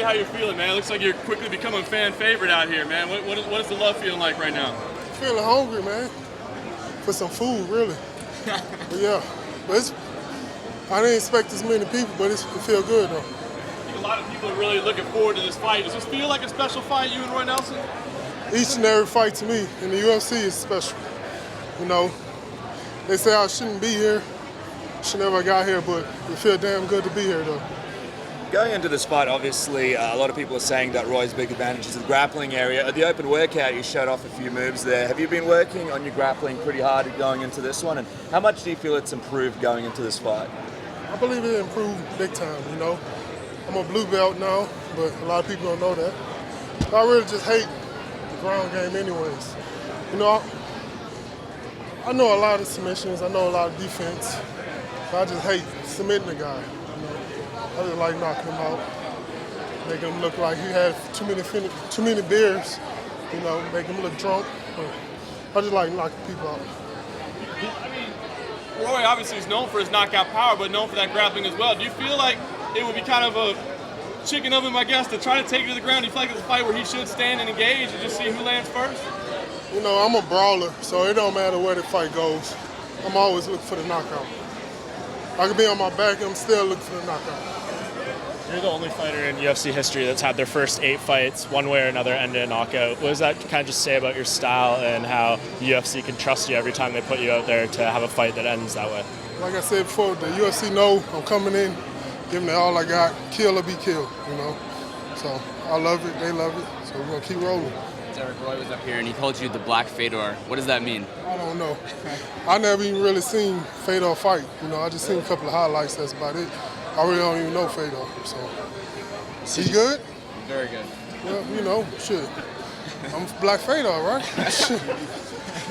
you how you're feeling, man. It looks like you're quickly becoming a fan favorite out here, man. What is the love feeling like right now? Feeling hungry, man, for some food, really. But yeah, I didn't expect this many people, but it feels good, though. I think a lot of people are really looking forward to this fight. Does this feel like a special fight, you and Roy Nelson? Each and every fight to me in the UFC is special. You know, they say I shouldn't be here, should never got here, but it feels damn good to be here, though. Going into this fight, obviously, a lot of people are saying that Roy's big advantage is the grappling area. At the open workout, you showed off a few moves there. Have you been working on your grappling pretty hard going into this one? And how much do you feel it's improved going into this fight? I believe it improved big time, you know. I'm a blue belt now, but a lot of people don't know that. I really just hate the ground game anyways. You know, I know a lot of submissions, I know a lot of defense, but I just hate submitting the guy. I just like knocking him out, making him look like he had too many beers, you know, making him look drunk. I just like knocking people out. I mean, Roy obviously is known for his knockout power, but known for that grappling as well. Do you feel like it would be kind of a chicken of him, I guess, to try to take it to the ground? Do you feel like it's a fight where he should stand and engage and just see who lands first? You know, I'm a brawler, so it don't matter where the fight goes. I'm always looking for the knockout. I could be on my back and I'm still looking for the knockout. You're the only fighter in UFC history that's had their first 8 fights, one way or another, end in a knockout. What does that kind of just say about your style and how the UFC can trust you every time they put you out there to have a fight that ends that way? Like I said before, the UFC know I'm coming in, giving it all I got, kill or be killed, you know. So I love it, they love it, so we're going to keep rolling. Derrick, Roy was up here and he called you the Black Fedor. What does that mean? I don't know. I never even really seen Fedor fight. You know, I just seen a couple of highlights, that's about it. I really don't even know Fedor, so. He good? Very good. Well, you know, shit. I'm Black Fedor, right?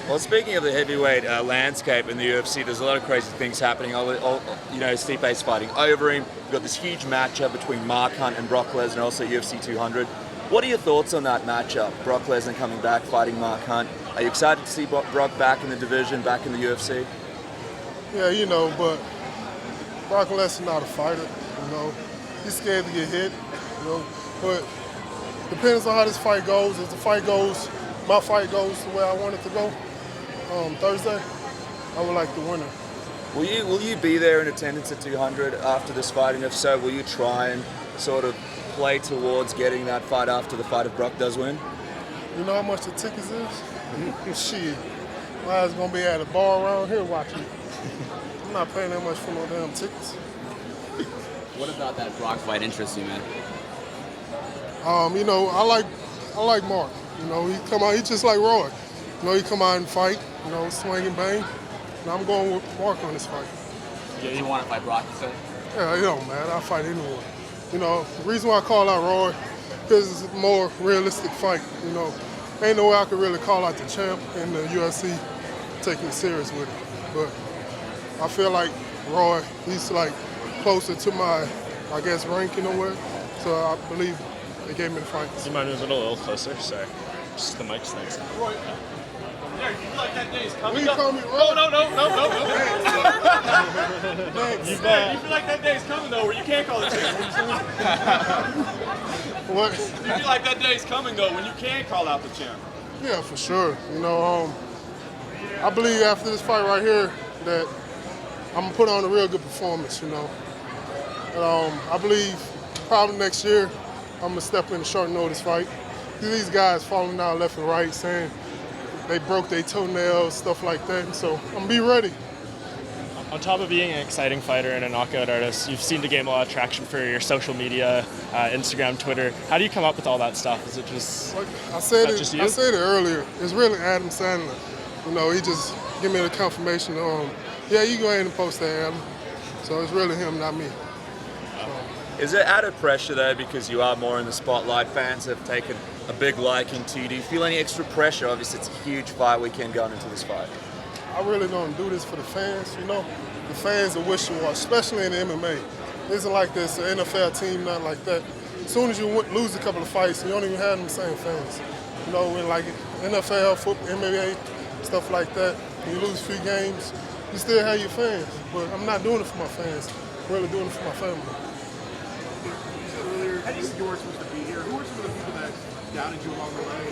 Well, speaking of the heavyweight landscape in the UFC, there's a lot of crazy things happening. You know, Stipe's fighting over him. We've got this huge matchup between Mark Hunt and Brock Lesnar, also UFC 200. What are your thoughts on that matchup? Brock Lesnar coming back, fighting Mark Hunt. Are you excited to see Brock back in the division, back in the UFC? Yeah, you know, but Brock Lesnar not a fighter, you know. He's scared to get hit, you know. But depends on how this fight goes. If the fight goes, my fight goes the way I want it to go, Thursday, I would like the winner. Will you be there in attendance at 200 after this fight? And if so, will you try and sort of play towards getting that fight after the fight if Brock does win? You know how much the tickets is? Shit. My ass gonna be at a bar around here watching. I'm not paying that much for no damn tickets. What about that Brock fight interests you, man? You know, I like Mark. You know, he come out, he just like Roy. You know, he come out and fight, you know, swing and bang. And I'm going with Mark on this fight. Yeah, you want to fight Brock, you said? Yeah, it don't matter. I'll fight anyone. You know, the reason why I call out Roy, because it's a more realistic fight. You know, ain't no way I could really call out the champ in the UFC, taking it serious with it. But I feel like Roy, he's like closer to my, I guess, ranking or whatever. So I believe they gave me the fight. Do you mind moving a little closer? Sorry. Just the mic's next. Roy, Derrick, you feel like that day is coming? Will you call me Roy? No. Thanks. You feel like that day is coming, though, where you can't call the champ? What? Do you feel like that day is coming, though, when you can call out the champ? Yeah, for sure. You know, I believe after this fight right here that I'm gonna put on a real good performance, you know. And, I believe probably next year I'm gonna step in a short notice fight. These guys falling out left and right saying they broke their toenails, stuff like that. And so I'm gonna be ready. On top of being an exciting fighter and a knockout artist, you've seemed to gain a lot of traction for your social media, Instagram, Twitter. How do you come up with all that stuff? Is it just Like I said just you? I said it earlier. It's really Adam Sandler. You know, he just give me the confirmation. Yeah, you go ahead and post that, Adam. So it's really him, not me. Is it added pressure though because you are more in the spotlight? Fans have taken a big liking to you. Do you feel any extra pressure? Obviously, it's a huge fight weekend going into this fight. I really don't do this for the fans, you know. The fans are wishy-washy, especially in the MMA. It isn't like this, an NFL team, nothing like that. As soon as you lose a couple of fights, you don't even have them same fans. You know, in like NFL, football, MMA, stuff like that, you lose a few games, you still have your fans. But I'm not doing it for my fans. I'm really doing it for my family. How do knew you weren't supposed to be here. Who were some of the people that doubted you along the way?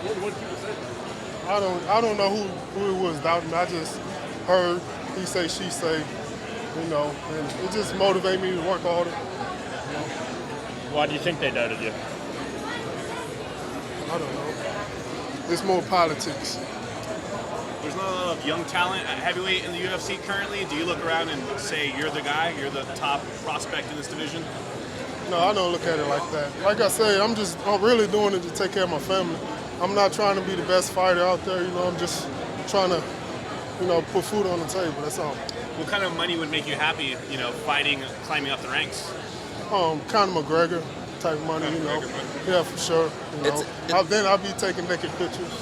What did people say? I don't know who it was doubting me. I just heard he say, she say, you know, and it just motivated me to work harder. You know. Why do you think they doubted you? I don't know. It's more politics. There's not a lot of young talent at heavyweight in the UFC currently. Do you look around and say you're the guy, you're the top prospect in this division? No, I don't look at it like that. Like I say, I'm really doing it to take care of my family. I'm not trying to be the best fighter out there, you know, I'm just trying to, you know, put food on the table, that's all. What kind of money would make you happy, you know, fighting, climbing up the ranks? Conor McGregor type money, you know. Yeah, for sure. You know. Then I'll be taking naked pictures,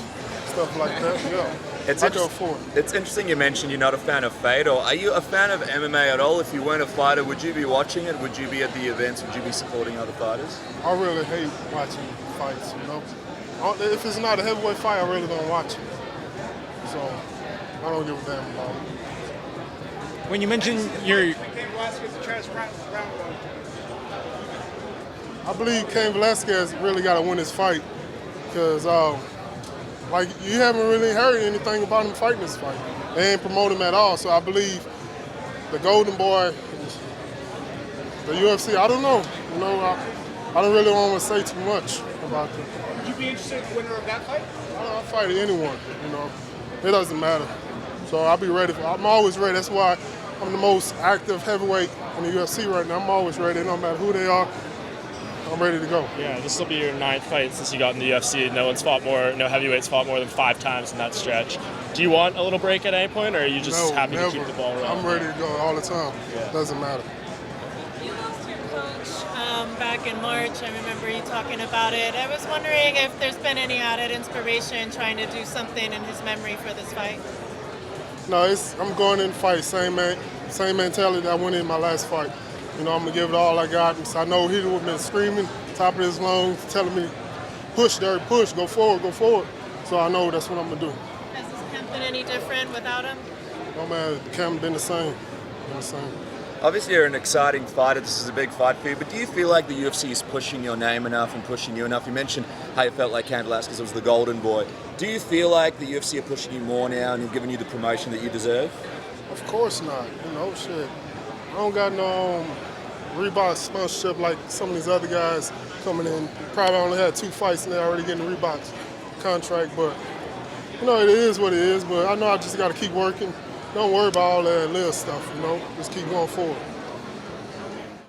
stuff like that, yeah. I go for it. It's interesting you mentioned you're not a fan of Fedor. Are you a fan of MMA at all? If you weren't a fighter, would you be watching it? Would you be at the events? Would you be supporting other fighters? I really hate watching fights, you know. If it's not a heavyweight fight, I really don't watch it. So I don't give a damn about it. When you mentioned your... I believe Cain Velasquez really got to win his fight because, like, you haven't really heard anything about him fighting this fight. They ain't promote him at all. So I believe the Golden Boy, the UFC, I don't know. You know, I don't really want to say too much about them. Would you be interested in the winner of that fight? I'll fight anyone, you know. It doesn't matter. So I'll be ready. I'm always ready. That's why I'm the most active heavyweight in the UFC right now. I'm always ready. No matter who they are, I'm ready to go. Yeah, this will be your 9th fight since you got in the UFC. No heavyweights fought more than 5 times in that stretch. Do you want a little break at any point, or are you just happy to keep the ball rolling? I'm ready to go all the time. Yeah. Doesn't matter. You lost your coach back in March. I remember you talking about it. I was wondering if there's been any added inspiration trying to do something in his memory for this fight. No, I'm going in to fight. Same mentality that I went in my last fight. You know, I'm going to give it all I got. So I know he would have been screaming, top of his lungs, telling me, push, Derrick, push, go forward, go forward. So I know that's what I'm going to do. Has this camp been any different without him? Oh, man, the camp been the same. Been the same. Obviously, you're an exciting fighter. This is a big fight for you. But do you feel like the UFC is pushing your name enough and pushing you enough? You mentioned how you felt like Cain Velasquez was the golden boy. Do you feel like the UFC are pushing you more now and giving you the promotion that you deserve? Of course not. You know, shit. I don't got no Reebok sponsorship like some of these other guys coming in. Probably only had 2 fights and they're already getting Reebok's contract. But, you know, it is what it is. But I know I just got to keep working. Don't worry about all that little stuff, you know. Just keep going forward.